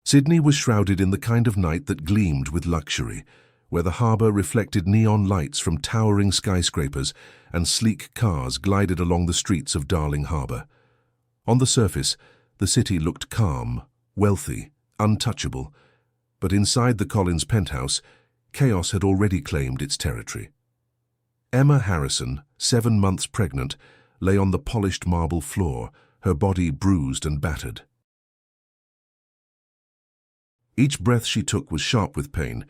Sydney was shrouded in the kind of night that gleamed with luxury, where the harbour reflected neon lights from towering skyscrapers and sleek cars glided along the streets of Darling Harbour. On the surface, the city looked calm, wealthy, untouchable, but inside the Collins penthouse, chaos had already claimed its territory. Emma Harrison, 7 months pregnant, lay on the polished marble floor, her body bruised and battered. Each breath she took was sharp with pain,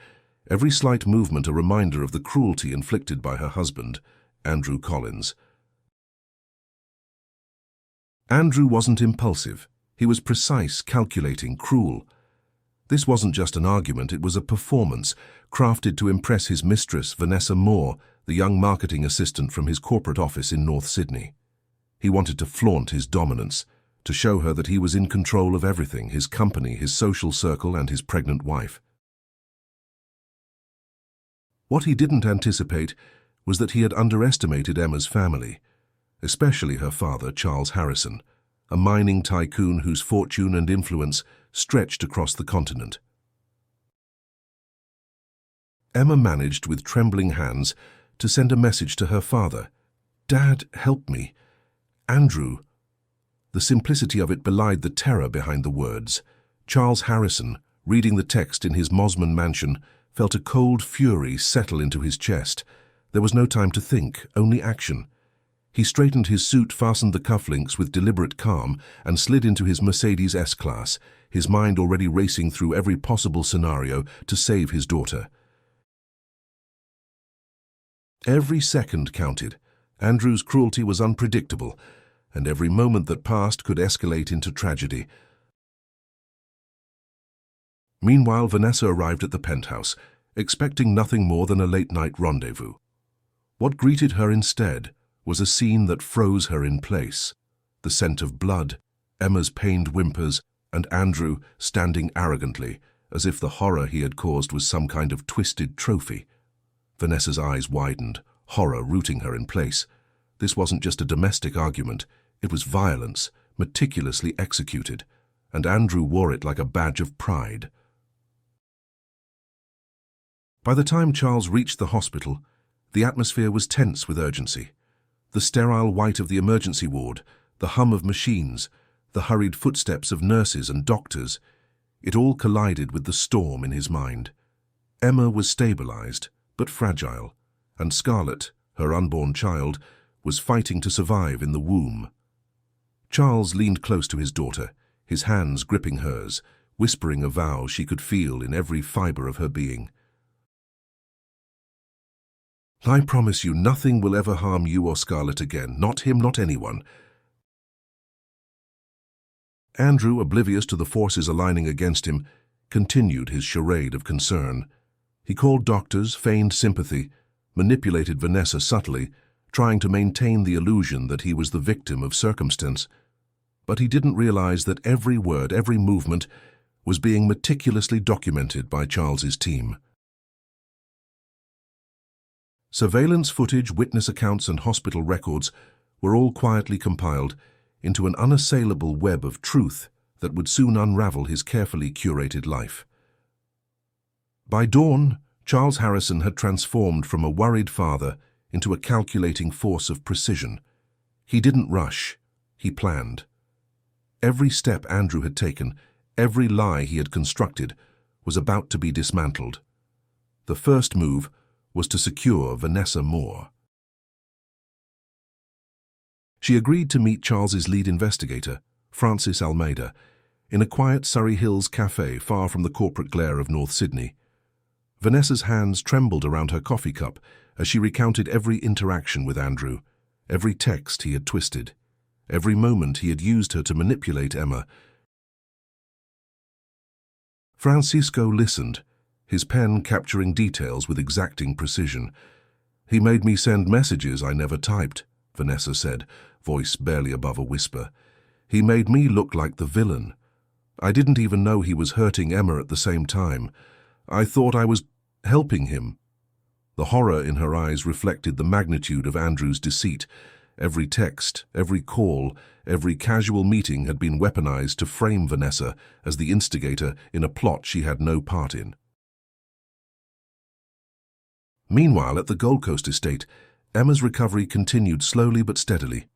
every slight movement a reminder of the cruelty inflicted by her husband, Andrew Collins. Andrew wasn't impulsive. He was precise, calculating, cruel. This wasn't just an argument, it was a performance, crafted to impress his mistress, Vanessa Moore, the young marketing assistant from his corporate office in North Sydney. He wanted to flaunt his dominance, to show her that he was in control of everything, his company, his social circle, and his pregnant wife. What he didn't anticipate was that he had underestimated Emma's family, especially her father, Charles Harrison, a mining tycoon whose fortune and influence stretched across the continent. Emma managed, with trembling hands, to send a message to her father. "Dad, help me. Andrew." The simplicity of it belied the terror behind the words. Charles Harrison, reading the text in his Mosman mansion, felt a cold fury settle into his chest. There was no time to think, only action. He straightened his suit, fastened the cufflinks with deliberate calm, and slid into his Mercedes S-Class, his mind already racing through every possible scenario to save his daughter. Every second counted. Andrew's cruelty was unpredictable, and every moment that passed could escalate into tragedy. Meanwhile, Vanessa arrived at the penthouse, expecting nothing more than a late-night rendezvous. What greeted her instead was a scene that froze her in place. The scent of blood, Emma's pained whimpers, and Andrew standing arrogantly, as if the horror he had caused was some kind of twisted trophy. Vanessa's eyes widened, horror rooting her in place. This wasn't just a domestic argument, it was violence, meticulously executed, and Andrew wore it like a badge of pride. By the time Charles reached the hospital, the atmosphere was tense with urgency. The sterile white of the emergency ward, the hum of machines, the hurried footsteps of nurses and doctors, it all collided with the storm in his mind. Emma was stabilized, but fragile, and Scarlett, her unborn child, was fighting to survive in the womb. Charles leaned close to his daughter, his hands gripping hers, whispering a vow she could feel in every fiber of her being. "I promise you nothing will ever harm you or Scarlett again, not him, not anyone." Andrew, oblivious to the forces aligning against him, continued his charade of concern. He called doctors, feigned sympathy, manipulated Vanessa subtly, trying to maintain the illusion that he was the victim of circumstance. But he didn't realize that every word, every movement, was being meticulously documented by Charles's team. Surveillance footage, witness accounts, and hospital records were all quietly compiled into an unassailable web of truth that would soon unravel his carefully curated life. By dawn, Charles Harrison had transformed from a worried father into a calculating force of precision. He didn't rush, he planned. Every step Andrew had taken, every lie he had constructed, was about to be dismantled. The first move was to secure Vanessa Moore. She agreed to meet Charles's lead investigator, Francis Almeida, in a quiet Surrey Hills cafe far from the corporate glare of North Sydney. Vanessa's hands trembled around her coffee cup as she recounted every interaction with Andrew, every text he had twisted, every moment he had used her to manipulate Emma. Francisco listened, his pen capturing details with exacting precision. "He made me send messages I never typed," Vanessa said, voice barely above a whisper. "He made me look like the villain. I didn't even know he was hurting Emma at the same time. I thought I was helping him." The horror in her eyes reflected the magnitude of Andrew's deceit, Every text, every call, every casual meeting had been weaponized to frame Vanessa as the instigator in a plot she had no part in. Meanwhile, at the Gold Coast estate, Emma's recovery continued slowly but steadily.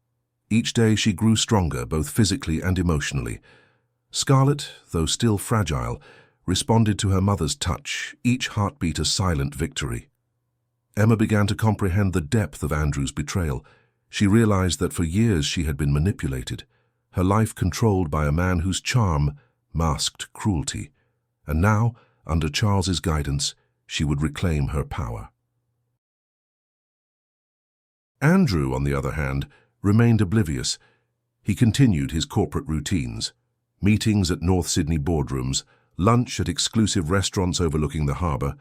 Each day she grew stronger, both physically and emotionally. Scarlett, though still fragile, responded to her mother's touch, each heartbeat a silent victory. Emma began to comprehend the depth of Andrew's betrayal. She realized that for years she had been manipulated, her life controlled by a man whose charm masked cruelty. And now, under Charles's guidance, she would reclaim her power. Andrew, on the other hand, remained oblivious. He continued his corporate routines, meetings at North Sydney boardrooms, lunch at exclusive restaurants overlooking the harbour,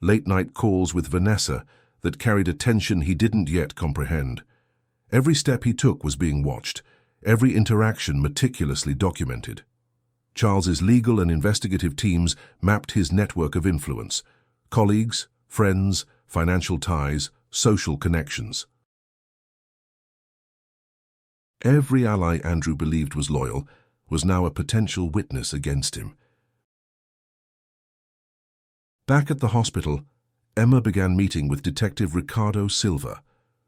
late-night calls with Vanessa that carried a tension he didn't yet comprehend. Every step he took was being watched, every interaction meticulously documented. Charles's legal and investigative teams mapped his network of influence: colleagues, friends, financial ties, social connections. Every ally Andrew believed was loyal was now a potential witness against him. Back at the hospital, Emma began meeting with Detective Ricardo Silva,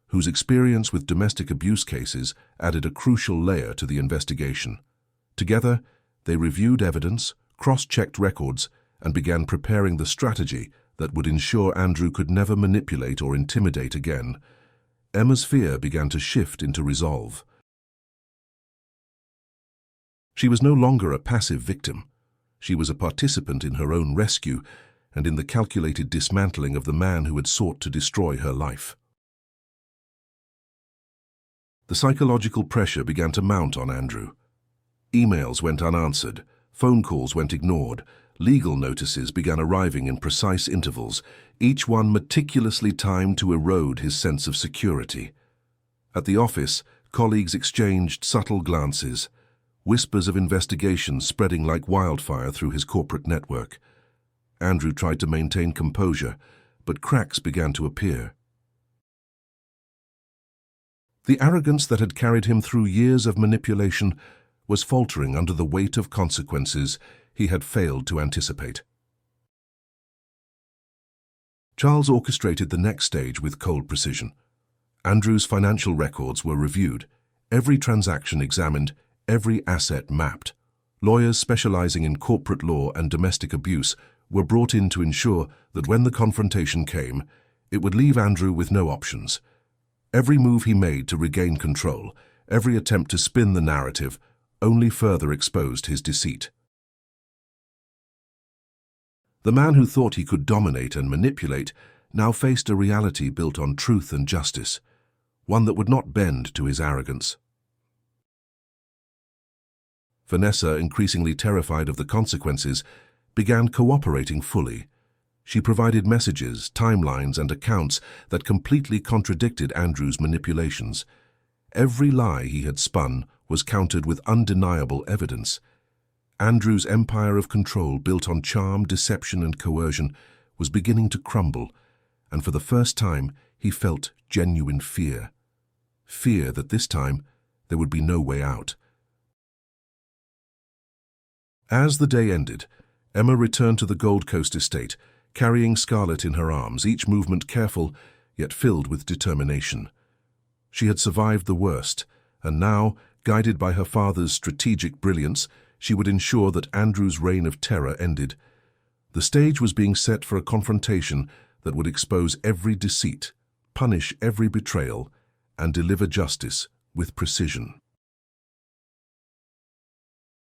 whose experience with domestic abuse cases added a crucial layer to the investigation. Together, they reviewed evidence, cross-checked records, and began preparing the strategy that would ensure Andrew could never manipulate or intimidate again. Emma's fear began to shift into resolve. She was no longer a passive victim. She was a participant in her own rescue and in the calculated dismantling of the man who had sought to destroy her life. The psychological pressure began to mount on Andrew. Emails went unanswered, phone calls went ignored, legal notices began arriving in precise intervals, each one meticulously timed to erode his sense of security. At the office, colleagues exchanged subtle glances, whispers of investigation spreading like wildfire through his corporate network. Andrew tried to maintain composure, but cracks began to appear. The arrogance that had carried him through years of manipulation was faltering under the weight of consequences he had failed to anticipate. Charles orchestrated the next stage with cold precision. Andrew's financial records were reviewed, every transaction examined, every asset mapped. Lawyers specializing in corporate law and domestic abuse were brought in to ensure that when the confrontation came, it would leave Andrew with no options. Every move he made to regain control, every attempt to spin the narrative, only further exposed his deceit. The man who thought he could dominate and manipulate now faced a reality built on truth and justice, one that would not bend to his arrogance. Vanessa, increasingly terrified of the consequences, began cooperating fully. She provided messages, timelines, and accounts that completely contradicted Andrew's manipulations. Every lie he had spun was countered with undeniable evidence. Andrew's empire of control, built on charm, deception, and coercion, was beginning to crumble, and for the first time he felt genuine fear. Fear that this time there would be no way out. As the day ended, Emma returned to the Gold Coast estate, carrying Scarlett in her arms, each movement careful, yet filled with determination. She had survived the worst, and now, guided by her father's strategic brilliance, she would ensure that Andrew's reign of terror ended. The stage was being set for a confrontation that would expose every deceit, punish every betrayal, and deliver justice with precision.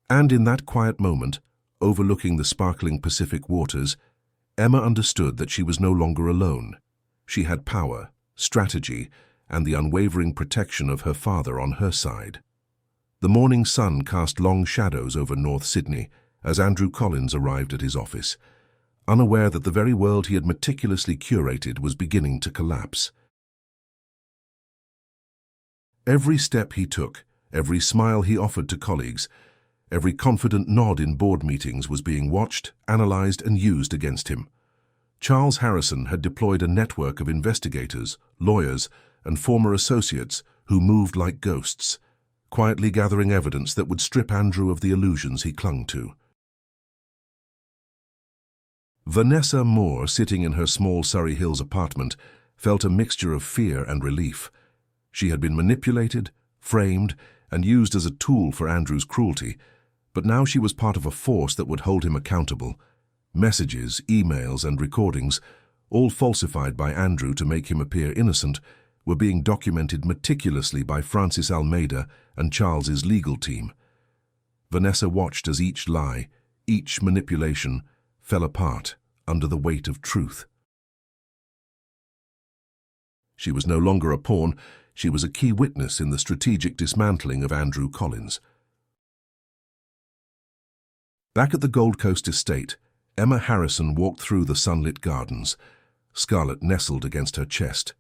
And in that quiet moment, overlooking the sparkling Pacific waters, Emma understood that she was no longer alone. She had power, strategy, and the unwavering protection of her father on her side. The morning sun cast long shadows over North Sydney as Andrew Collins arrived at his office, unaware that the very world he had meticulously curated was beginning to collapse. Every step he took, every smile he offered to colleagues, every confident nod in board meetings was being watched, analyzed, and used against him. Charles Harrison had deployed a network of investigators, lawyers, and former associates who moved like ghosts, quietly gathering evidence that would strip Andrew of the illusions he clung to. Vanessa Moore, sitting in her small Surrey Hills apartment, felt a mixture of fear and relief. She had been manipulated, framed, and used as a tool for Andrew's cruelty, but now she was part of a force that would hold him accountable. Messages, emails, and recordings, all falsified by Andrew to make him appear innocent, were being documented meticulously by Francis Almeida and Charles's legal team. Vanessa watched as each lie, each manipulation, fell apart under the weight of truth. She was no longer a pawn, she was a key witness in the strategic dismantling of Andrew Collins. Back at the Gold Coast estate, Emma Harrison walked through the sunlit gardens, Scarlett nestled against her chest.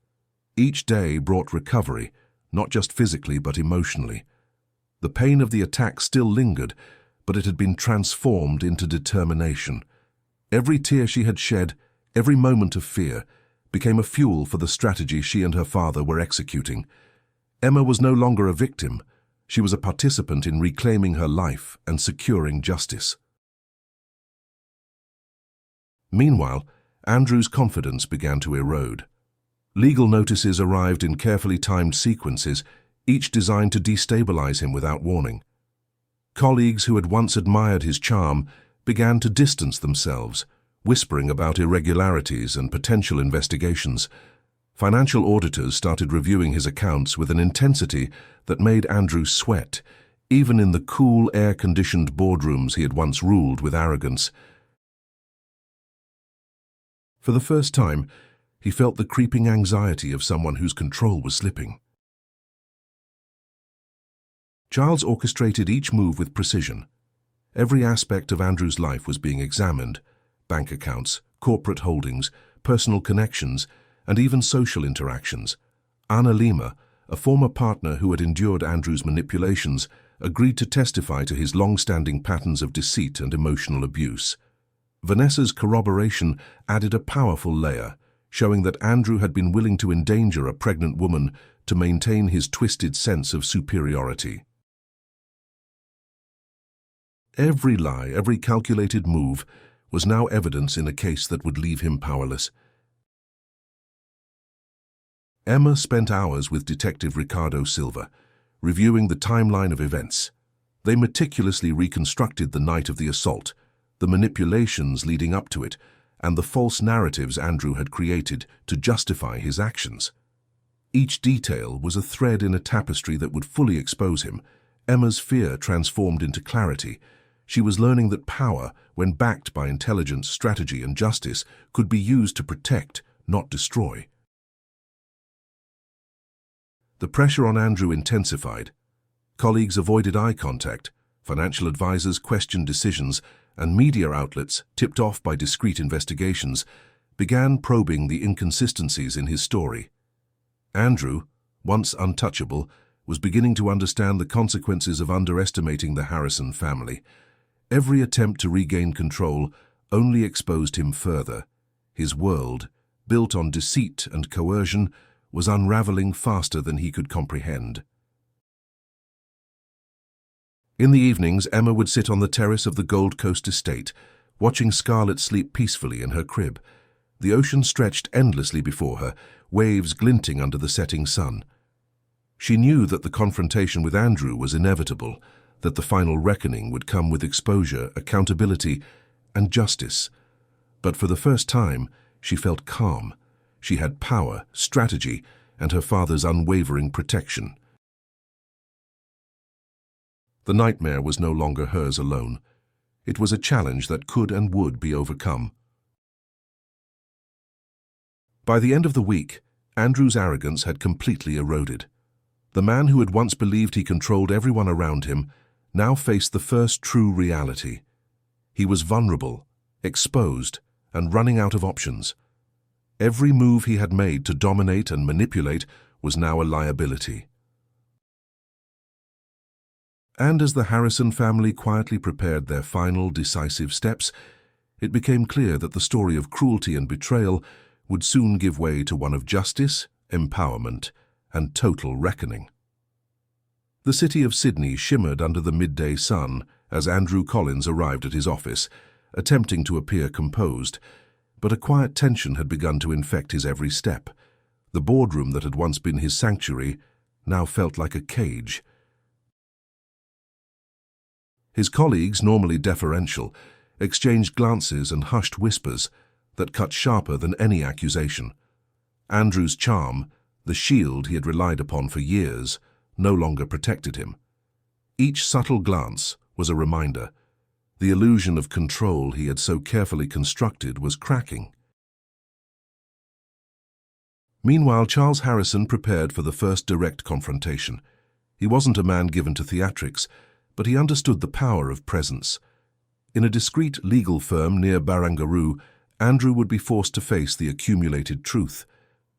Each day brought recovery, not just physically but emotionally. The pain of the attack still lingered, but it had been transformed into determination. Every tear she had shed, every moment of fear, became a fuel for the strategy she and her father were executing. Emma was no longer a victim. She was a participant in reclaiming her life and securing justice. Meanwhile, Andrew's confidence began to erode. Legal notices arrived in carefully timed sequences, each designed to destabilize him without warning. Colleagues who had once admired his charm began to distance themselves, whispering about irregularities and potential investigations. Financial auditors started reviewing his accounts with an intensity that made Andrew sweat, even in the cool, air-conditioned boardrooms he had once ruled with arrogance. For the first time, he felt the creeping anxiety of someone whose control was slipping. Charles orchestrated each move with precision. Every aspect of Andrew's life was being examined: bank accounts, corporate holdings, personal connections, and even social interactions. Anna Lima, a former partner who had endured Andrew's manipulations, agreed to testify to his long-standing patterns of deceit and emotional abuse. Vanessa's corroboration added a powerful layer, showing that Andrew had been willing to endanger a pregnant woman to maintain his twisted sense of superiority. Every lie, every calculated move, was now evidence in a case that would leave him powerless. Emma spent hours with Detective Ricardo Silva, reviewing the timeline of events. They meticulously reconstructed the night of the assault, the manipulations leading up to it, and the false narratives Andrew had created to justify his actions. Each detail was a thread in a tapestry that would fully expose him. Emma's fear transformed into clarity. She was learning that power, when backed by intelligence, strategy, and justice, could be used to protect, not destroy. The pressure on Andrew intensified. Colleagues avoided eye contact, financial advisors questioned decisions, and media outlets, tipped off by discreet investigations, began probing the inconsistencies in his story. Andrew, once untouchable, was beginning to understand the consequences of underestimating the Harrison family. Every attempt to regain control only exposed him further. His world, built on deceit and coercion, was unraveling faster than he could comprehend. In the evenings, Emma would sit on the terrace of the Gold Coast estate, watching Scarlett sleep peacefully in her crib. The ocean stretched endlessly before her, waves glinting under the setting sun. She knew that the confrontation with Andrew was inevitable, that the final reckoning would come with exposure, accountability, and justice. But for the first time, she felt calm. She had power, strategy, and her father's unwavering protection. The nightmare was no longer hers alone. It was a challenge that could and would be overcome. By the end of the week, Andrew's arrogance had completely eroded. The man who had once believed he controlled everyone around him now faced the first true reality. He was vulnerable, exposed, and running out of options. Every move he had made to dominate and manipulate was now a liability. And as the Harrison family quietly prepared their final decisive steps, it became clear that the story of cruelty and betrayal would soon give way to one of justice, empowerment, and total reckoning. The city of Sydney shimmered under the midday sun as Andrew Collins arrived at his office, attempting to appear composed, but a quiet tension had begun to infect his every step. The boardroom that had once been his sanctuary now felt like a cage. His colleagues, normally deferential, exchanged glances and hushed whispers that cut sharper than any accusation. Andrew's charm, the shield he had relied upon for years, no longer protected him. Each subtle glance was a reminder. The illusion of control he had so carefully constructed was cracking. Meanwhile, Charles Harrison prepared for the first direct confrontation. He wasn't a man given to theatrics, but he understood the power of presence. In a discreet legal firm near Barangaroo, Andrew would be forced to face the accumulated truth.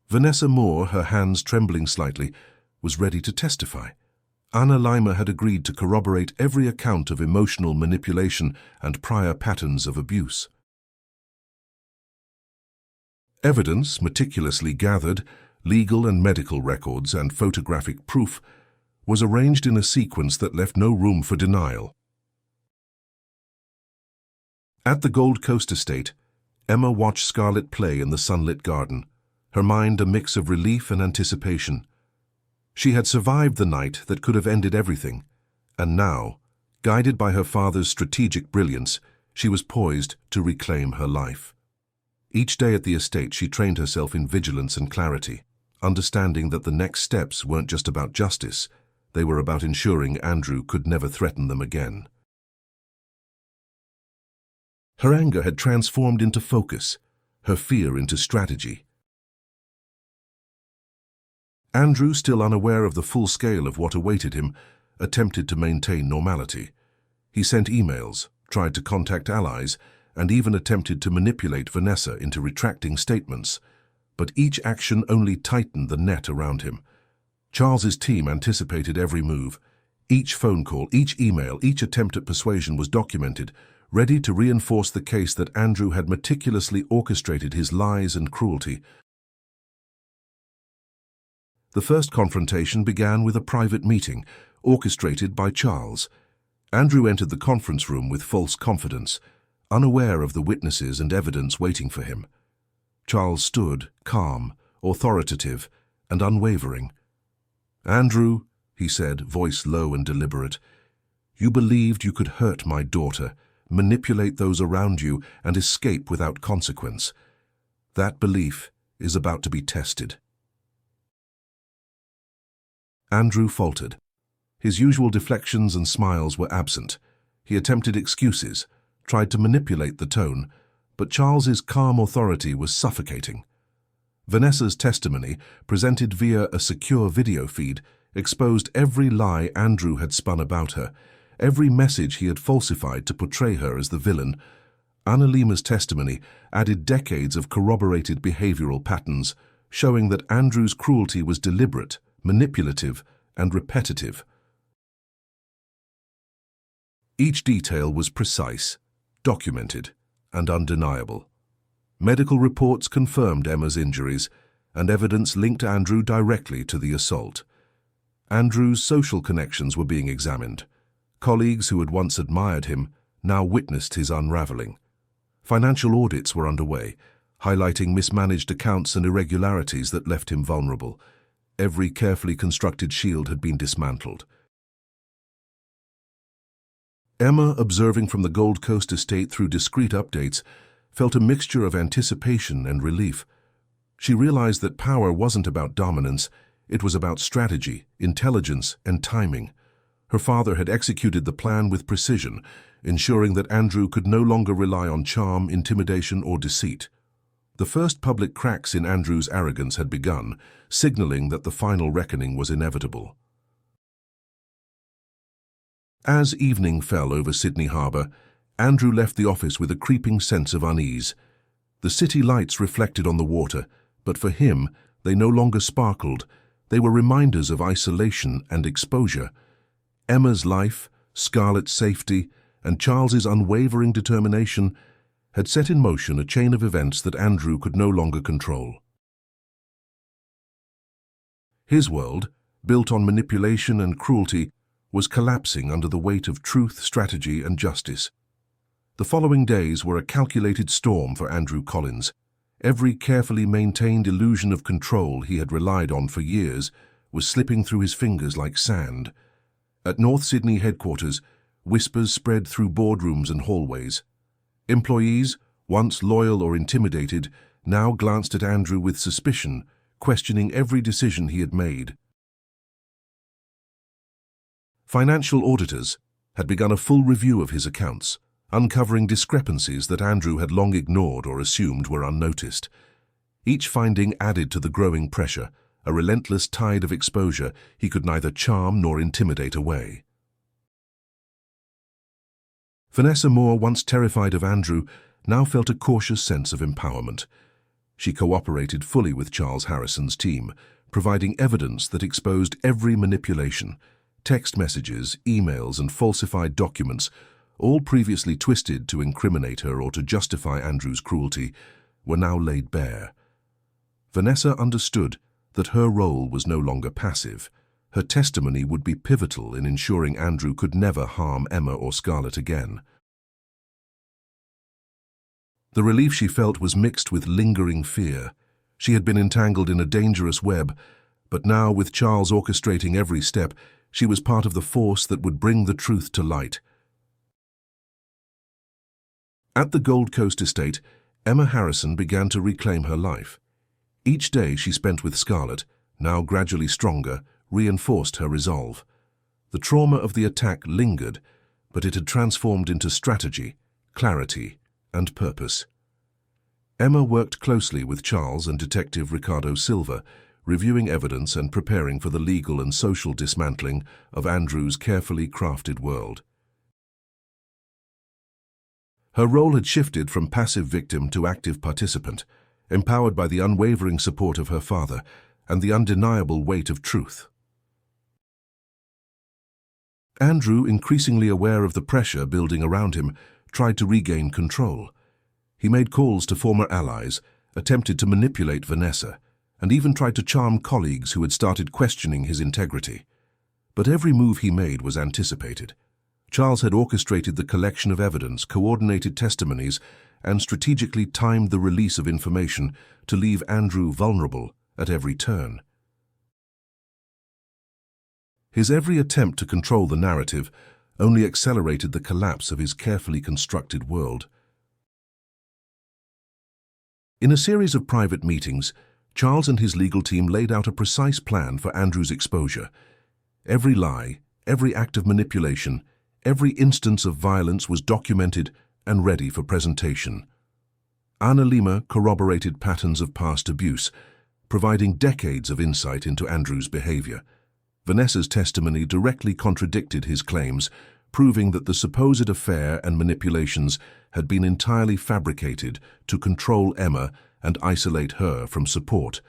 Vanessa Moore, her hands trembling slightly, was ready to testify. Anna Lima had agreed to corroborate every account of emotional manipulation and prior patterns of abuse. Evidence, meticulously gathered, legal and medical records and photographic proof, was arranged in a sequence that left no room for denial. At the Gold Coast estate, Emma watched Scarlett play in the sunlit garden, her mind a mix of relief and anticipation. She had survived the night that could have ended everything, and now, guided by her father's strategic brilliance, she was poised to reclaim her life. Each day at the estate she trained herself in vigilance and clarity, understanding that the next steps weren't just about justice, they were about ensuring Andrew could never threaten them again. Her anger had transformed into focus, her fear into strategy. Andrew, still unaware of the full scale of what awaited him, attempted to maintain normality. He sent emails, tried to contact allies, and even attempted to manipulate Vanessa into retracting statements. But each action only tightened the net around him. Charles's team anticipated every move. Each phone call, each email, each attempt at persuasion was documented, ready to reinforce the case that Andrew had meticulously orchestrated his lies and cruelty. The first confrontation began with a private meeting, orchestrated by Charles. Andrew entered the conference room with false confidence, unaware of the witnesses and evidence waiting for him. Charles stood, calm, authoritative, and unwavering. "Andrew," he said, voice low and deliberate, "you believed you could hurt my daughter, manipulate those around you, and escape without consequence. That belief is about to be tested." Andrew faltered. His usual deflections and smiles were absent. He attempted excuses, tried to manipulate the tone, but Charles's calm authority was suffocating. Vanessa's testimony, presented via a secure video feed, exposed every lie Andrew had spun about her, every message he had falsified to portray her as the villain. Anna Lima's testimony added decades of corroborated behavioral patterns, showing that Andrew's cruelty was deliberate, manipulative, and repetitive. Each detail was precise, documented, and undeniable. Medical reports confirmed Emma's injuries, and evidence linked Andrew directly to the assault. Andrew's social connections were being examined. Colleagues who had once admired him now witnessed his unraveling. Financial audits were underway, highlighting mismanaged accounts and irregularities that left him vulnerable. Every carefully constructed shield had been dismantled. Emma, observing from the Gold Coast estate through discreet updates, felt a mixture of anticipation and relief. She realized that power wasn't about dominance, it was about strategy, intelligence, and timing. Her father had executed the plan with precision, ensuring that Andrew could no longer rely on charm, intimidation, or deceit. The first public cracks in Andrew's arrogance had begun, signaling that the final reckoning was inevitable. As evening fell over Sydney Harbour, Andrew left the office with a creeping sense of unease. The city lights reflected on the water, but for him, they no longer sparkled. They were reminders of isolation and exposure. Emma's life, Scarlett's safety, and Charles's unwavering determination had set in motion a chain of events that Andrew could no longer control. His world, built on manipulation and cruelty, was collapsing under the weight of truth, strategy, and justice. The following days were a calculated storm for Andrew Collins. Every carefully maintained illusion of control he had relied on for years was slipping through his fingers like sand. At North Sydney headquarters, whispers spread through boardrooms and hallways. Employees, once loyal or intimidated, now glanced at Andrew with suspicion, questioning every decision he had made. Financial auditors had begun a full review of his accounts, uncovering discrepancies that Andrew had long ignored or assumed were unnoticed. Each finding added to the growing pressure, a relentless tide of exposure he could neither charm nor intimidate away. Vanessa Moore, once terrified of Andrew, now felt a cautious sense of empowerment. She cooperated fully with Charles Harrison's team, providing evidence that exposed every manipulation. Text messages, emails, and falsified documents, all previously twisted to incriminate her or to justify Andrew's cruelty, were now laid bare. Vanessa understood that her role was no longer passive. Her testimony would be pivotal in ensuring Andrew could never harm Emma or Scarlett again. The relief she felt was mixed with lingering fear. She had been entangled in a dangerous web, but now, with Charles orchestrating every step, she was part of the force that would bring the truth to light. At the Gold Coast estate, Emma Harrison began to reclaim her life. Each day she spent with Scarlett, now gradually stronger, reinforced her resolve. The trauma of the attack lingered, but it had transformed into strategy, clarity, and purpose. Emma worked closely with Charles and Detective Ricardo Silva, reviewing evidence and preparing for the legal and social dismantling of Andrew's carefully crafted world. Her role had shifted from passive victim to active participant, empowered by the unwavering support of her father and the undeniable weight of truth. Andrew, increasingly aware of the pressure building around him, tried to regain control. He made calls to former allies, attempted to manipulate Vanessa, and even tried to charm colleagues who had started questioning his integrity. But every move he made was anticipated. Charles had orchestrated the collection of evidence, coordinated testimonies, and strategically timed the release of information to leave Andrew vulnerable at every turn. His every attempt to control the narrative only accelerated the collapse of his carefully constructed world. In a series of private meetings, Charles and his legal team laid out a precise plan for Andrew's exposure. Every lie, every act of manipulation, every instance of violence was documented and ready for presentation. Anna Lima corroborated patterns of past abuse, providing decades of insight into Andrew's behavior. Vanessa's testimony directly contradicted his claims, proving that the supposed affair and manipulations had been entirely fabricated to control Emma and isolate her from support.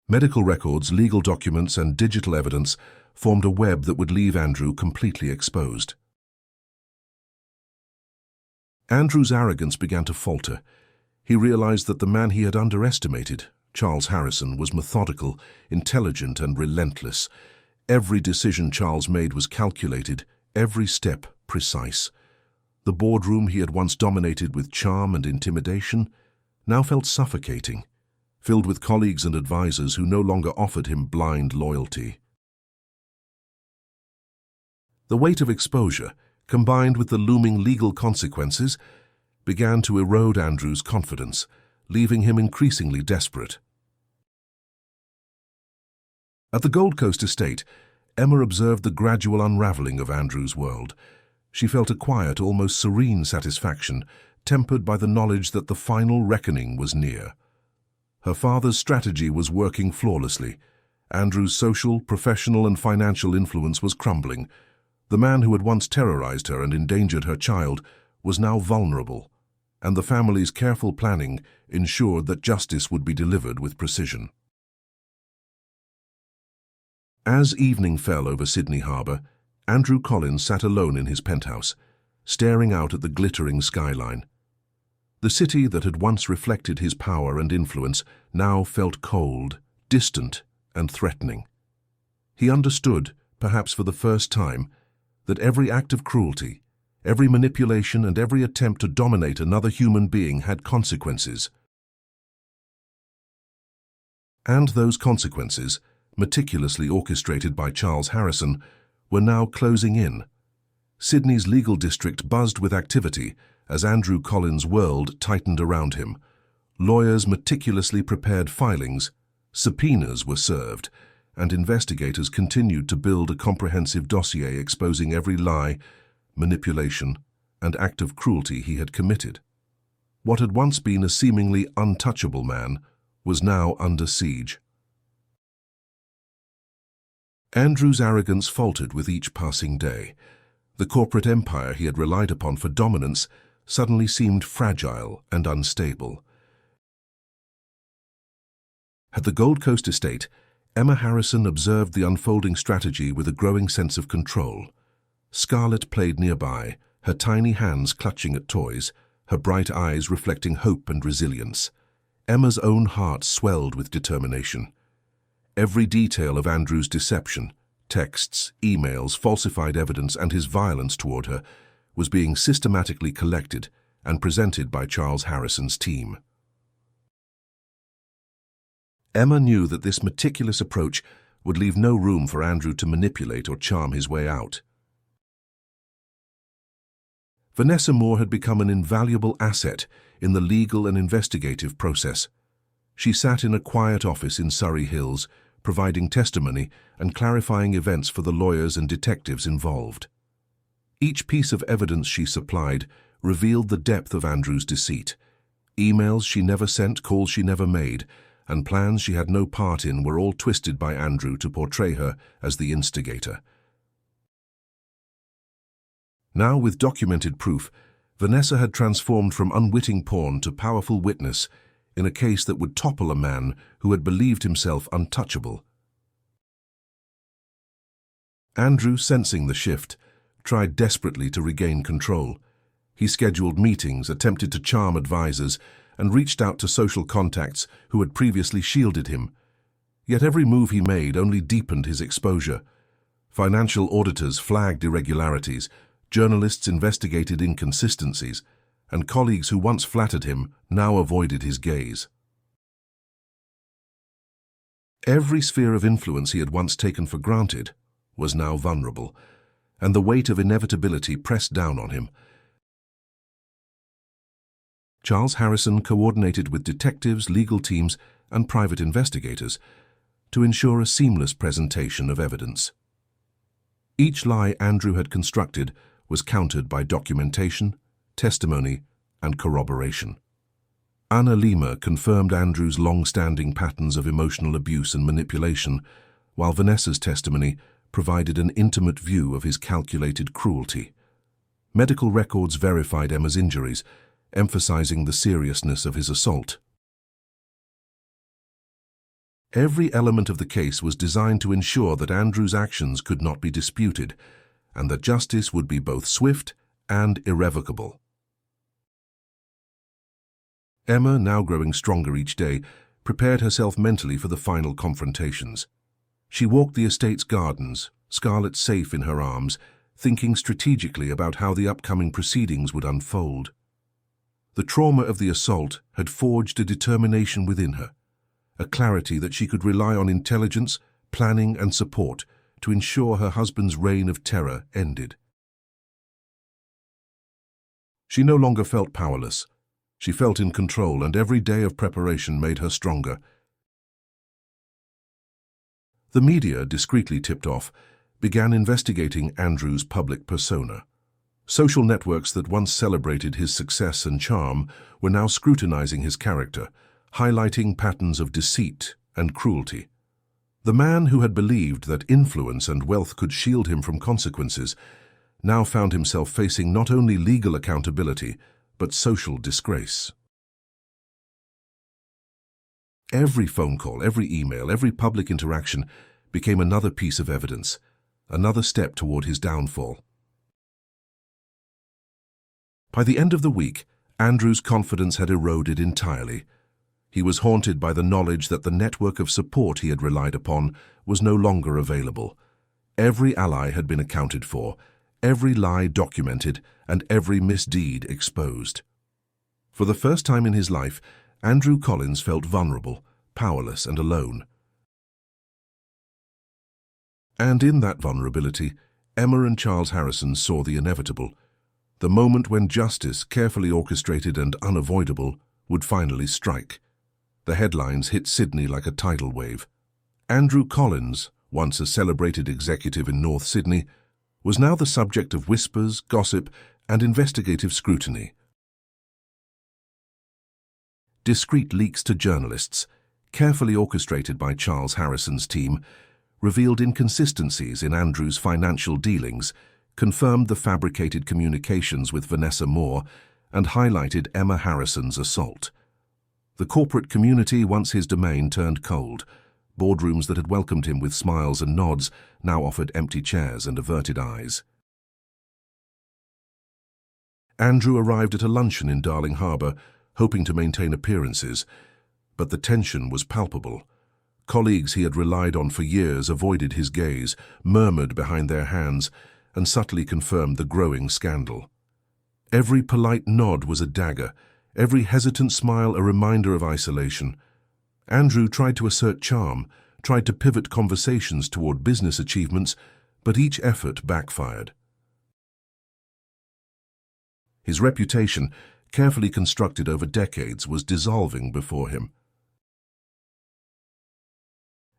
Medical records, legal documents, and digital evidence formed a web that would leave Andrew completely exposed. Andrew's arrogance began to falter. He realized that the man he had underestimated, Charles Harrison, was methodical, intelligent, and relentless. Every decision Charles made was calculated, every step precise. The boardroom he had once dominated with charm and intimidation now felt suffocating, filled with colleagues and advisors who no longer offered him blind loyalty. The weight of exposure, combined with the looming legal consequences, began to erode Andrew's confidence, leaving him increasingly desperate. At the Gold Coast estate, Emma observed the gradual unraveling of Andrew's world. She felt a quiet, almost serene satisfaction, tempered by the knowledge that the final reckoning was near. Her father's strategy was working flawlessly. Andrew's social, professional, and financial influence was crumbling. The man who had once terrorized her and endangered her child was now vulnerable, and the family's careful planning ensured that justice would be delivered with precision. As evening fell over Sydney Harbour, Andrew Collins sat alone in his penthouse, staring out at the glittering skyline. The city that had once reflected his power and influence now felt cold, distant, and threatening. He understood, perhaps for the first time, that every act of cruelty, every manipulation and every attempt to dominate another human being had consequences. And those consequences, meticulously orchestrated by Charles Harrison, were now closing in. Sydney's legal district buzzed with activity as Andrew Collins' world tightened around him. Lawyers meticulously prepared filings, subpoenas were served, and investigators continued to build a comprehensive dossier exposing every lie, manipulation, and act of cruelty he had committed. What had once been a seemingly untouchable man was now under siege. Andrew's arrogance faltered with each passing day. The corporate empire he had relied upon for dominance suddenly seemed fragile and unstable. At the Gold Coast estate, Emma Harrison observed the unfolding strategy with a growing sense of control. Scarlett played nearby, her tiny hands clutching at toys, her bright eyes reflecting hope and resilience. Emma's own heart swelled with determination. Every detail of Andrew's deception, texts, emails, falsified evidence, and his violence toward her was being systematically collected and presented by Charles Harrison's team. Emma knew that this meticulous approach would leave no room for Andrew to manipulate or charm his way out. Vanessa Moore had become an invaluable asset in the legal and investigative process. She sat in a quiet office in Surrey Hills, providing testimony and clarifying events for the lawyers and detectives involved. Each piece of evidence she supplied revealed the depth of Andrew's deceit. Emails she never sent, calls she never made, and plans she had no part in were all twisted by Andrew to portray her as the instigator. Now, with documented proof, Vanessa had transformed from unwitting pawn to powerful witness in a case that would topple a man who had believed himself untouchable. Andrew, sensing the shift, tried desperately to regain control. He scheduled meetings, attempted to charm advisors, and reached out to social contacts who had previously shielded him. Yet every move he made only deepened his exposure. Financial auditors flagged irregularities, journalists investigated inconsistencies, and colleagues who once flattered him now avoided his gaze. Every sphere of influence he had once taken for granted was now vulnerable, and the weight of inevitability pressed down on him. Charles Harrison coordinated with detectives, legal teams, and private investigators to ensure a seamless presentation of evidence. Each lie Andrew had constructed was countered by documentation, testimony, and corroboration. Anna Lima confirmed Andrew's long-standing patterns of emotional abuse and manipulation, while Vanessa's testimony provided an intimate view of his calculated cruelty. Medical records verified Emma's injuries, emphasizing the seriousness of his assault. Every element of the case was designed to ensure that Andrew's actions could not be disputed, and that justice would be both swift and irrevocable. Emma, now growing stronger each day, prepared herself mentally for the final confrontations. She walked the estate's gardens, Scarlett safe in her arms, thinking strategically about how the upcoming proceedings would unfold. The trauma of the assault had forged a determination within her, a clarity that she could rely on intelligence, planning, and support to ensure her husband's reign of terror ended. She no longer felt powerless. She felt in control, and every day of preparation made her stronger. The media, discreetly tipped off, began investigating Andrew's public persona. Social networks that once celebrated his success and charm were now scrutinizing his character, highlighting patterns of deceit and cruelty. The man who had believed that influence and wealth could shield him from consequences now found himself facing not only legal accountability, but social disgrace. Every phone call, every email, every public interaction became another piece of evidence, another step toward his downfall. By the end of the week, Andrew's confidence had eroded entirely. He was haunted by the knowledge that the network of support he had relied upon was no longer available. Every ally had been accounted for, every lie documented, and every misdeed exposed. For the first time in his life, Andrew Collins felt vulnerable, powerless, and alone. And in that vulnerability, Emma and Charles Harrison saw the inevitable, the moment when justice, carefully orchestrated and unavoidable, would finally strike. The headlines hit Sydney like a tidal wave. Andrew Collins, once a celebrated executive in North Sydney, was now the subject of whispers, gossip, and investigative scrutiny. Discreet leaks to journalists, carefully orchestrated by Charles Harrison's team, revealed inconsistencies in Andrew's financial dealings, confirmed the fabricated communications with Vanessa Moore, and highlighted Emma Harrison's assault. The corporate community, once his domain, turned cold. Boardrooms that had welcomed him with smiles and nods now offered empty chairs and averted eyes. Andrew arrived at a luncheon in Darling Harbour, hoping to maintain appearances, but the tension was palpable. Colleagues he had relied on for years avoided his gaze, murmured behind their hands, and subtly confirmed the growing scandal. Every polite nod was a dagger, every hesitant smile a reminder of isolation. Andrew tried to assert charm, tried to pivot conversations toward business achievements, but each effort backfired. His reputation, carefully constructed over decades, was dissolving before him.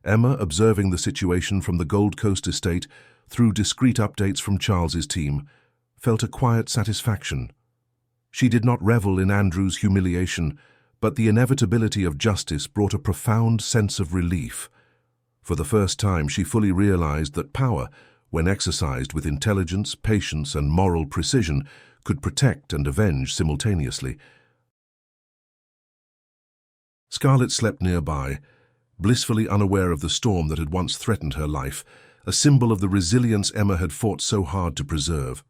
Emma, observing the situation from the Gold Coast estate through discreet updates from Charles's team, felt a quiet satisfaction. She did not revel in Andrew's humiliation, but the inevitability of justice brought a profound sense of relief. For the first time, she fully realized that power, when exercised with intelligence, patience, and moral precision, could protect and avenge simultaneously. Scarlett slept nearby, blissfully unaware of the storm that had once threatened her life, a symbol of the resilience Emma had fought so hard to preserve.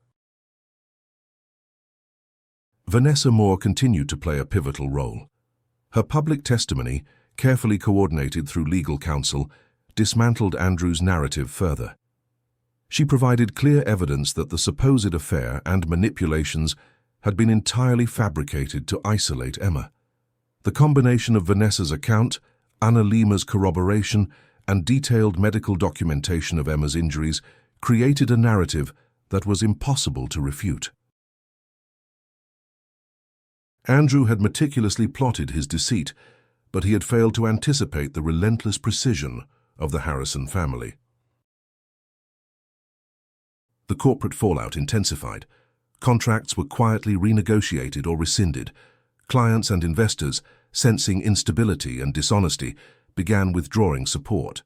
Vanessa Moore continued to play a pivotal role. Her public testimony, carefully coordinated through legal counsel, dismantled Andrew's narrative further. She provided clear evidence that the supposed affair and manipulations had been entirely fabricated to isolate Emma. The combination of Vanessa's account, Anna Lima's corroboration, and detailed medical documentation of Emma's injuries created a narrative that was impossible to refute. Andrew had meticulously plotted his deceit, but he had failed to anticipate the relentless precision of the Harrison family. The corporate fallout intensified. Contracts were quietly renegotiated or rescinded. Clients and investors, sensing instability and dishonesty, began withdrawing support.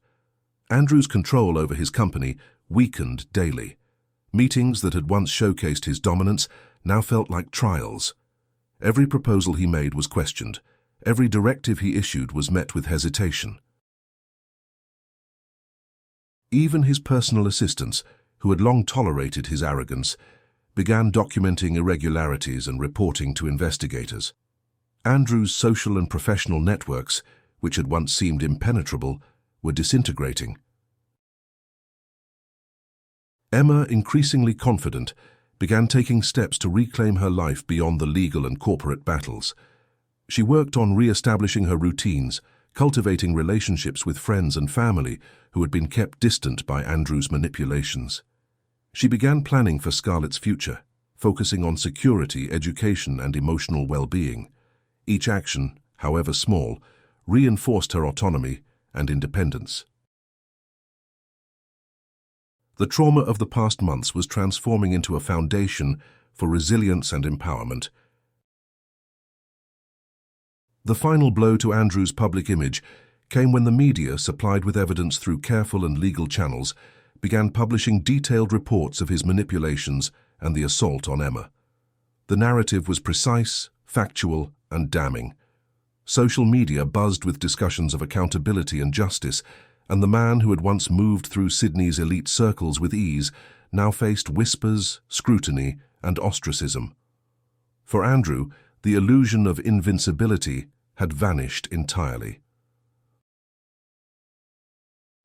Andrew's control over his company weakened daily. Meetings that had once showcased his dominance now felt like trials. Every proposal he made was questioned. Every directive he issued was met with hesitation. Even his personal assistants, who had long tolerated his arrogance, began documenting irregularities and reporting to investigators. Andrew's social and professional networks, which had once seemed impenetrable, were disintegrating. Emma, increasingly confident, began taking steps to reclaim her life beyond the legal and corporate battles. She worked on re-establishing her routines, cultivating relationships with friends and family who had been kept distant by Andrew's manipulations. She began planning for Scarlett's future, focusing on security, education, and emotional well-being. Each action, however small, reinforced her autonomy and independence. The trauma of the past months was transforming into a foundation for resilience and empowerment. The final blow to Andrew's public image came when the media, supplied with evidence through careful and legal channels, began publishing detailed reports of his manipulations and the assault on Emma. The narrative was precise, factual, and damning. Social media buzzed with discussions of accountability and justice, and the man who had once moved through Sydney's elite circles with ease now faced whispers, scrutiny, and ostracism. For Andrew, the illusion of invincibility had vanished entirely.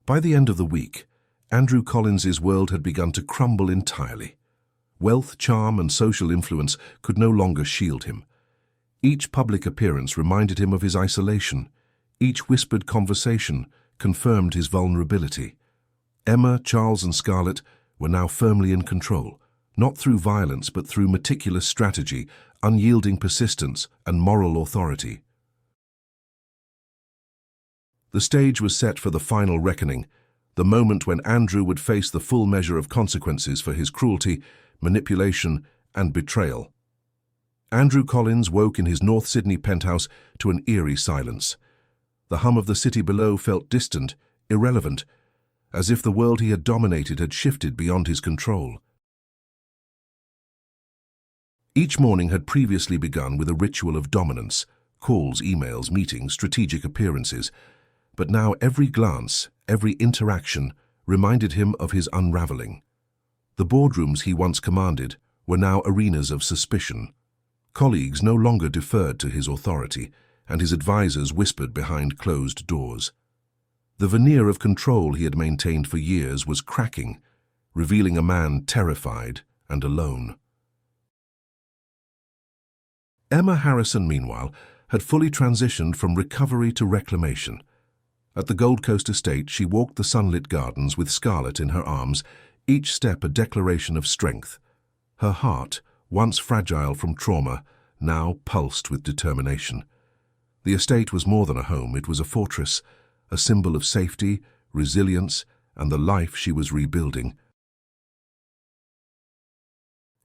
By the end of the week, Andrew Collins's world had begun to crumble entirely. Wealth, charm, and social influence could no longer shield him. Each public appearance reminded him of his isolation. Each whispered conversation confirmed his vulnerability. Emma, Charles, and Scarlett were now firmly in control, not through violence but through meticulous strategy, unyielding persistence, and moral authority. The stage was set for the final reckoning, the moment when Andrew would face the full measure of consequences for his cruelty, manipulation, and betrayal. Andrew Collins woke in his North Sydney penthouse to an eerie silence. The hum of the city below felt distant, irrelevant, as if the world he had dominated had shifted beyond his control. Each morning had previously begun with a ritual of dominance: calls, emails, meetings, strategic appearances. But now every glance, every interaction reminded him of his unraveling. The boardrooms he once commanded were now arenas of suspicion. Colleagues no longer deferred to his authority, and his advisors whispered behind closed doors. The veneer of control he had maintained for years was cracking, revealing a man terrified and alone. Emma Harrison, meanwhile, had fully transitioned from recovery to reclamation. At the Gold Coast estate, she walked the sunlit gardens with Scarlett in her arms, each step a declaration of strength. Her heart, once fragile from trauma, now pulsed with determination. The estate was more than a home, it was a fortress, a symbol of safety, resilience, and the life she was rebuilding.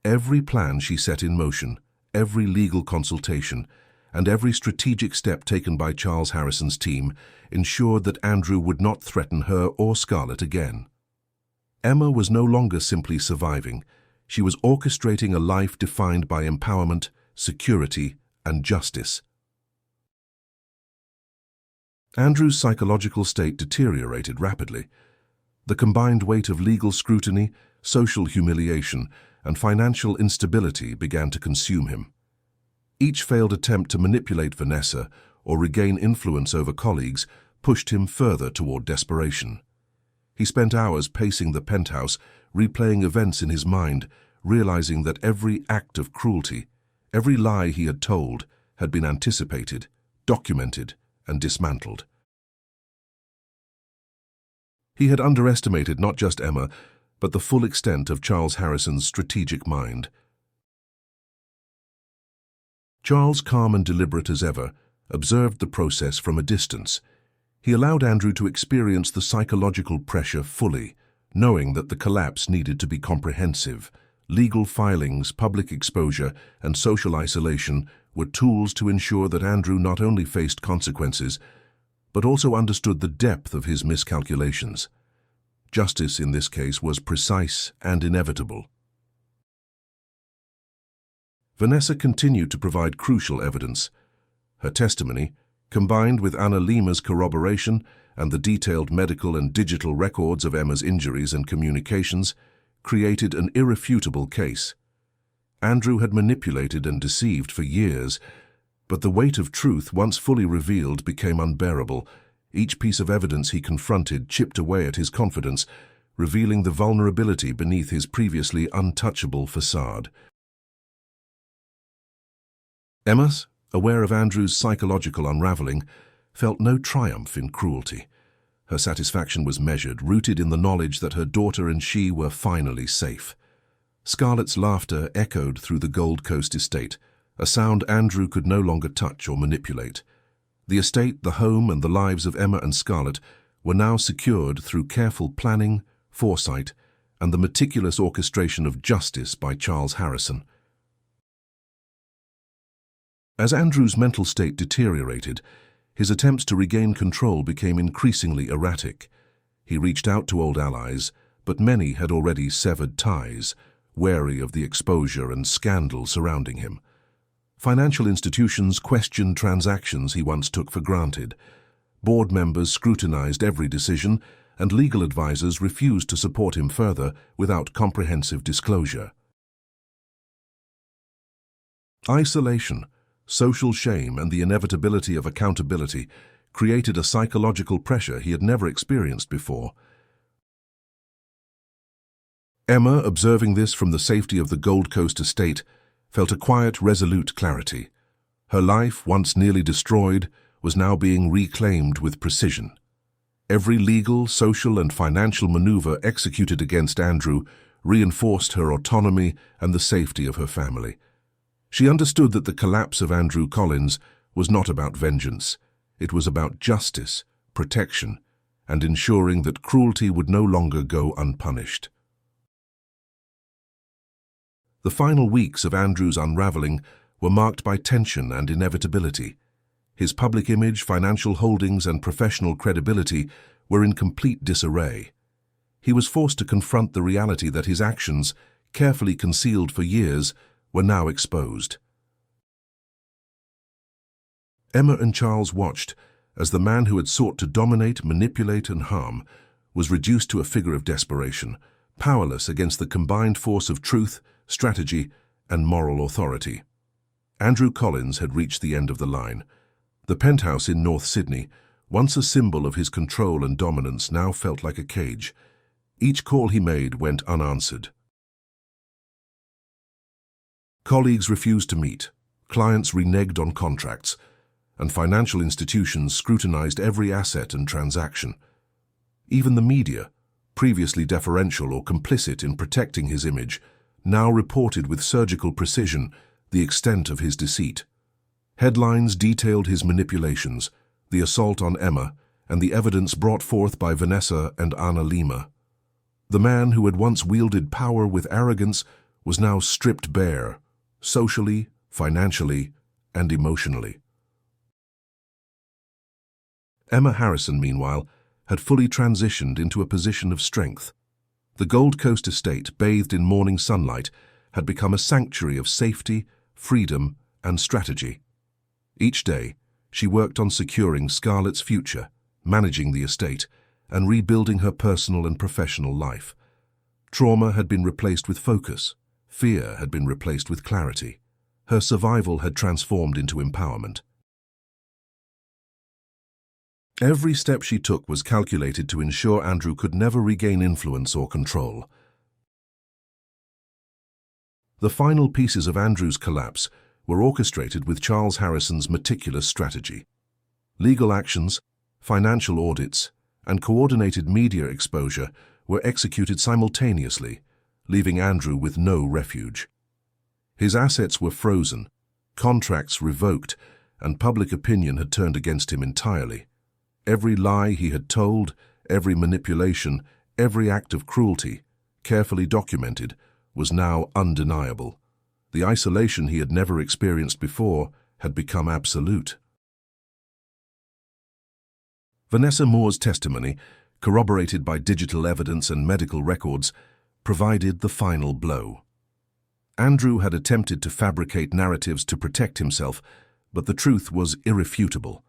Every plan she set in motion, every legal consultation, and every strategic step taken by Charles Harrison's team ensured that Andrew would not threaten her or Scarlett again. Emma was no longer simply surviving. She was orchestrating a life defined by empowerment, security, and justice. Andrew's psychological state deteriorated rapidly. The combined weight of legal scrutiny, social humiliation, and financial instability began to consume him. Each failed attempt to manipulate Vanessa or regain influence over colleagues pushed him further toward desperation. He spent hours pacing the penthouse, replaying events in his mind, realizing that every act of cruelty, every lie he had told, had been anticipated, documented, and dismantled. He had underestimated not just Emma, but the full extent of Charles Harrison's strategic mind. Charles, calm and deliberate as ever, observed the process from a distance. He allowed Andrew to experience the psychological pressure fully, knowing that the collapse needed to be comprehensive. Legal filings, public exposure, and social isolation were tools to ensure that Andrew not only faced consequences, but also understood the depth of his miscalculations. Justice in this case was precise and inevitable. Vanessa continued to provide crucial evidence. Her testimony, combined with Anna Lima's corroboration and the detailed medical and digital records of Emma's injuries and communications, created an irrefutable case. Andrew had manipulated and deceived for years, but the weight of truth, once fully revealed, became unbearable. Each piece of evidence he confronted chipped away at his confidence, revealing the vulnerability beneath his previously untouchable facade. Emma, aware of Andrew's psychological unraveling, felt no triumph in cruelty. Her satisfaction was measured, rooted in the knowledge that her daughter and she were finally safe. Scarlett's laughter echoed through the Gold Coast estate, a sound Andrew could no longer touch or manipulate. The estate, the home, and the lives of Emma and Scarlett were now secured through careful planning, foresight, and the meticulous orchestration of justice by Charles Harrison. As Andrew's mental state deteriorated, his attempts to regain control became increasingly erratic. He reached out to old allies, but many had already severed ties, wary of the exposure and scandal surrounding him. Financial institutions questioned transactions he once took for granted. Board members scrutinized every decision, and legal advisors refused to support him further without comprehensive disclosure. Isolation, social shame, and the inevitability of accountability created a psychological pressure he had never experienced before. Emma, observing this from the safety of the Gold Coast estate, felt a quiet, resolute clarity. Her life, once nearly destroyed, was now being reclaimed with precision. Every legal, social, and financial maneuver executed against Andrew reinforced her autonomy and the safety of her family. She understood that the collapse of Andrew Collins was not about vengeance. It was about justice, protection, and ensuring that cruelty would no longer go unpunished. The final weeks of Andrew's unraveling were marked by tension and inevitability. His public image, financial holdings, and professional credibility were in complete disarray. He was forced to confront the reality that his actions, carefully concealed for years, were now exposed. Emma and Charles watched as the man who had sought to dominate, manipulate, and harm was reduced to a figure of desperation, powerless against the combined force of truth, strategy, and moral authority. Andrew Collins had reached the end of the line. The penthouse in North Sydney, once a symbol of his control and dominance, now felt like a cage. Each call he made went unanswered. Colleagues refused to meet, clients reneged on contracts, and financial institutions scrutinized every asset and transaction. Even the media, previously deferential or complicit in protecting his image, now reported with surgical precision the extent of his deceit. Headlines detailed his manipulations, the assault on Emma, and the evidence brought forth by Vanessa and Anna Lima. The man who had once wielded power with arrogance was now stripped bare, socially, financially, and emotionally. Emma Harrison, meanwhile, had fully transitioned into a position of strength. The Gold Coast estate, bathed in morning sunlight, had become a sanctuary of safety, freedom, and strategy. Each day, she worked on securing Scarlett's future, managing the estate, and rebuilding her personal and professional life. Trauma had been replaced with focus. Fear had been replaced with clarity. Her survival had transformed into empowerment. Every step she took was calculated to ensure Andrew could never regain influence or control. The final pieces of Andrew's collapse were orchestrated with Charles Harrison's meticulous strategy. Legal actions, financial audits, and coordinated media exposure were executed simultaneously, leaving Andrew with no refuge. His assets were frozen, contracts revoked, and public opinion had turned against him entirely. Every lie he had told, every manipulation, every act of cruelty, carefully documented, was now undeniable. The isolation he had never experienced before had become absolute. Vanessa Moore's testimony, corroborated by digital evidence and medical records, provided the final blow. Andrew had attempted to fabricate narratives to protect himself, but the truth was irrefutable.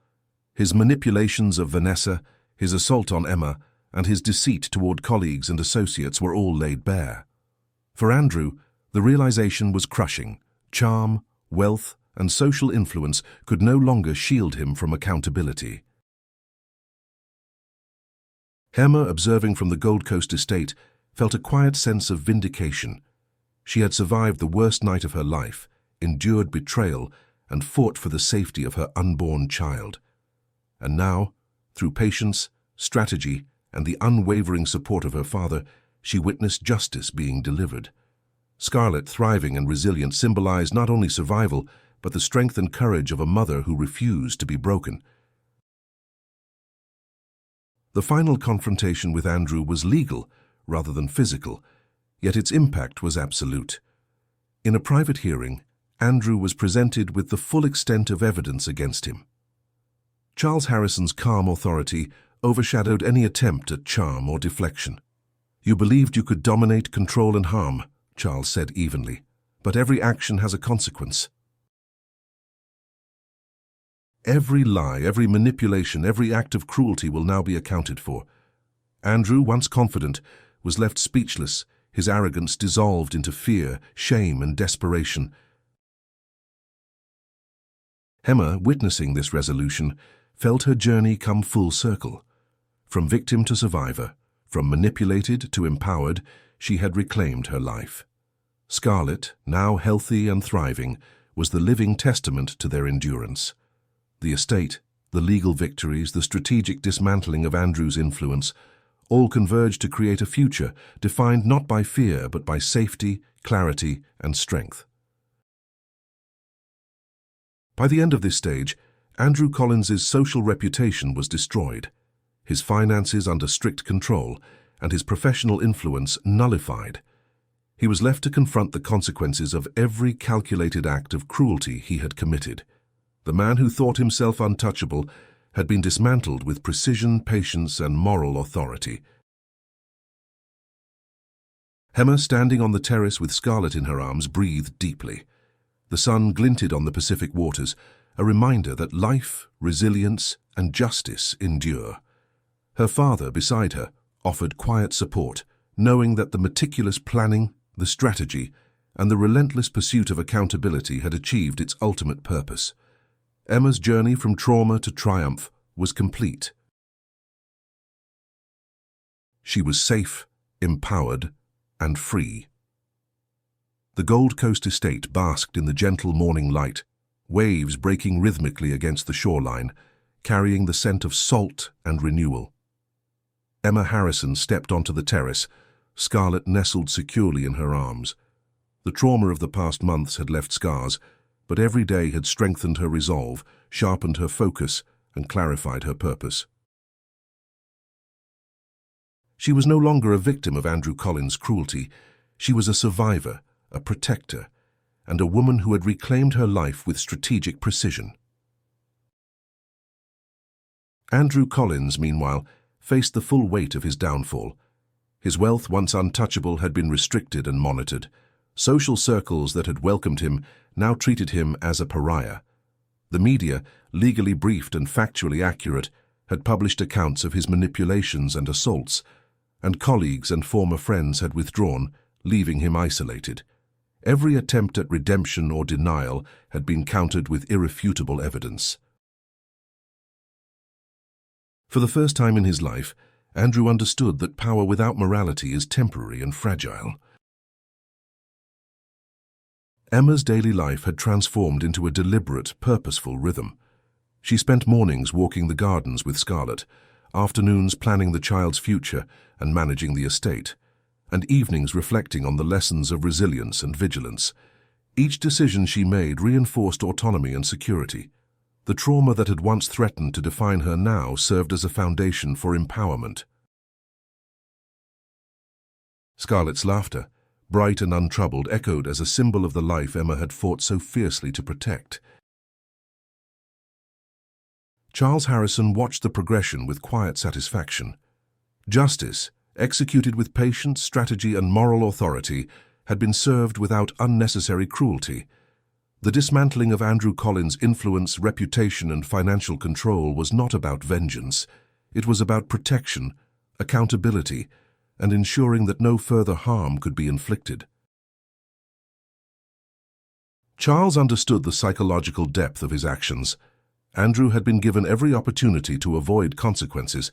His manipulations of Vanessa, his assault on Emma, and his deceit toward colleagues and associates were all laid bare. For Andrew, the realization was crushing. Charm, wealth, and social influence could no longer shield him from accountability. Emma, observing from the Gold Coast estate, felt a quiet sense of vindication. She had survived the worst night of her life, endured betrayal, and fought for the safety of her unborn child. And now, through patience, strategy, and the unwavering support of her father, she witnessed justice being delivered. Scarlett, thriving and resilient, symbolized not only survival, but the strength and courage of a mother who refused to be broken. The final confrontation with Andrew was legal rather than physical, yet its impact was absolute. In a private hearing, Andrew was presented with the full extent of evidence against him. Charles Harrison's calm authority overshadowed any attempt at charm or deflection. "You believed you could dominate, control, and harm," Charles said evenly, "but every action has a consequence. Every lie, every manipulation, every act of cruelty will now be accounted for." Andrew, once confident, was left speechless, his arrogance dissolved into fear, shame, and desperation. Emma, witnessing this resolution, felt her journey come full circle. From victim to survivor, from manipulated to empowered, she had reclaimed her life. Scarlett, now healthy and thriving, was the living testament to their endurance. The estate, the legal victories, the strategic dismantling of Andrew's influence, all converged to create a future defined not by fear but by safety, clarity, and strength. By the end of this stage, Andrew Collins's social reputation was destroyed, his finances under strict control, and his professional influence nullified. He was left to confront the consequences of every calculated act of cruelty he had committed. The man who thought himself untouchable had been dismantled with precision, patience, and moral authority. Emma, standing on the terrace with Scarlett in her arms, breathed deeply. The sun glinted on the Pacific waters, a reminder that life, resilience, and justice endure. Her father, beside her, offered quiet support, knowing that the meticulous planning, the strategy, and the relentless pursuit of accountability had achieved its ultimate purpose. Emma's journey from trauma to triumph was complete. She was safe, empowered, and free. The Gold Coast estate basked in the gentle morning light, waves breaking rhythmically against the shoreline, carrying the scent of salt and renewal. Emma Harrison stepped onto the terrace, Scarlett nestled securely in her arms. The trauma of the past months had left scars, but every day had strengthened her resolve, sharpened her focus, and clarified her purpose. She was no longer a victim of Andrew Collins' cruelty. She was a survivor, a protector, and a woman who had reclaimed her life with strategic precision. Andrew Collins, meanwhile, faced the full weight of his downfall. His wealth, once untouchable, had been restricted and monitored. Social circles that had welcomed him now treated him as a pariah. The media, legally briefed and factually accurate, had published accounts of his manipulations and assaults, and colleagues and former friends had withdrawn, leaving him isolated. Every attempt at redemption or denial had been countered with irrefutable evidence. For the first time in his life, Andrew understood that power without morality is temporary and fragile. Emma's daily life had transformed into a deliberate, purposeful rhythm. She spent mornings walking the gardens with Scarlett, afternoons planning the child's future and managing the estate, and evenings reflecting on the lessons of resilience and vigilance. Each decision she made reinforced autonomy and security. The trauma that had once threatened to define her now served as a foundation for empowerment. Scarlett's laughter, bright and untroubled, echoed as a symbol of the life Emma had fought so fiercely to protect. Charles Harrison watched the progression with quiet satisfaction. Justice, executed with patience, strategy, and moral authority, had been served without unnecessary cruelty. The dismantling of Andrew Collins' influence, reputation, and financial control was not about vengeance. It was about protection, accountability, and ensuring that no further harm could be inflicted. Charles understood the psychological depth of his actions. Andrew had been given every opportunity to avoid consequences,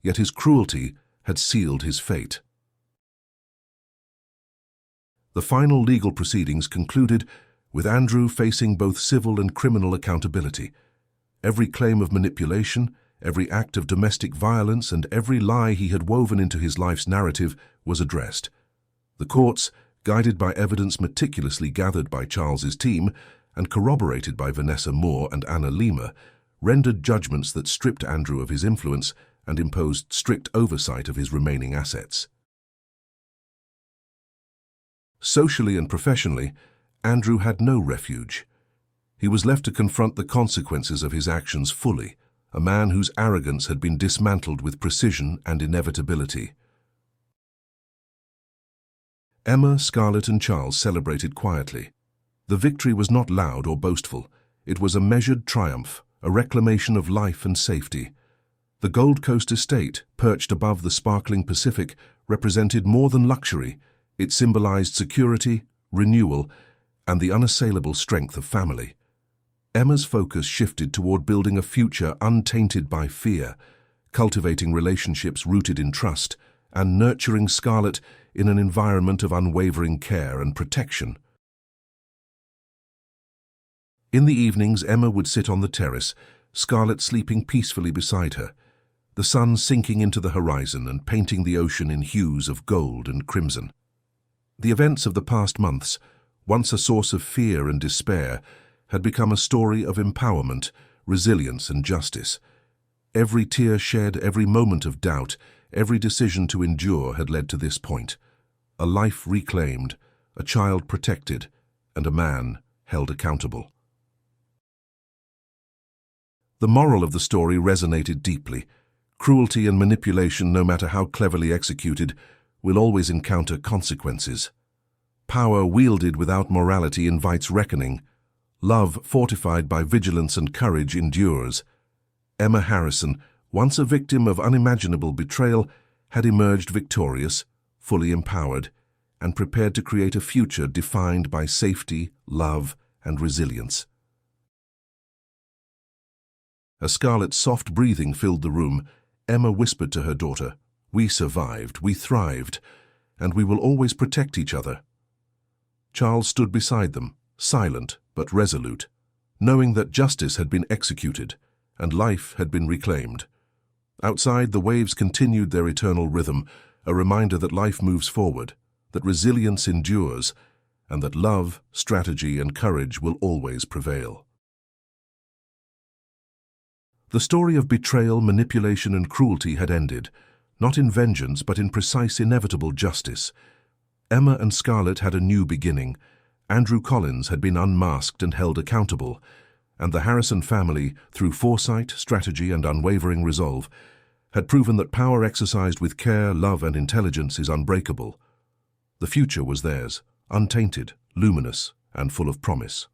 yet his cruelty had sealed his fate. The final legal proceedings concluded with Andrew facing both civil and criminal accountability. Every claim of manipulation, every act of domestic violence, and every lie he had woven into his life's narrative was addressed. The courts, guided by evidence meticulously gathered by Charles's team and corroborated by Vanessa Moore and Anna Lima, rendered judgments that stripped Andrew of his influence and imposed strict oversight of his remaining assets. Socially and professionally, Andrew had no refuge. He was left to confront the consequences of his actions fully, a man whose arrogance had been dismantled with precision and inevitability. Emma, Scarlett, and Charles celebrated quietly. The victory was not loud or boastful. It was a measured triumph, a reclamation of life and safety. The Gold Coast estate, perched above the sparkling Pacific, represented more than luxury. It symbolized security, renewal, and the unassailable strength of family. Emma's focus shifted toward building a future untainted by fear, cultivating relationships rooted in trust, and nurturing Scarlett in an environment of unwavering care and protection. In the evenings, Emma would sit on the terrace, Scarlett sleeping peacefully beside her, the sun sinking into the horizon and painting the ocean in hues of gold and crimson. The events of the past months, once a source of fear and despair, had become a story of empowerment, resilience, and justice. Every tear shed, every moment of doubt, every decision to endure had led to this point. A life reclaimed, a child protected, and a man held accountable. The moral of the story resonated deeply. Cruelty and manipulation, no matter how cleverly executed, will always encounter consequences. Power wielded without morality invites reckoning. Love, fortified by vigilance and courage, endures. Emma Harrison, once a victim of unimaginable betrayal, had emerged victorious, fully empowered, and prepared to create a future defined by safety, love, and resilience. As Scarlett's soft breathing filled the room, Emma whispered to her daughter, "We survived, we thrived, and we will always protect each other." Charles stood beside them, silent but resolute, knowing that justice had been executed and life had been reclaimed. Outside, the waves continued their eternal rhythm, a reminder that life moves forward, that resilience endures, and that love, strategy, and courage will always prevail. The story of betrayal, manipulation, and cruelty had ended, not in vengeance but in precise, inevitable justice. Emma and Scarlett had a new beginning. Andrew Collins had been unmasked and held accountable, and the Harrison family, through foresight, strategy, and unwavering resolve, had proven that power exercised with care, love, and intelligence is unbreakable. The future was theirs, untainted, luminous, and full of promise.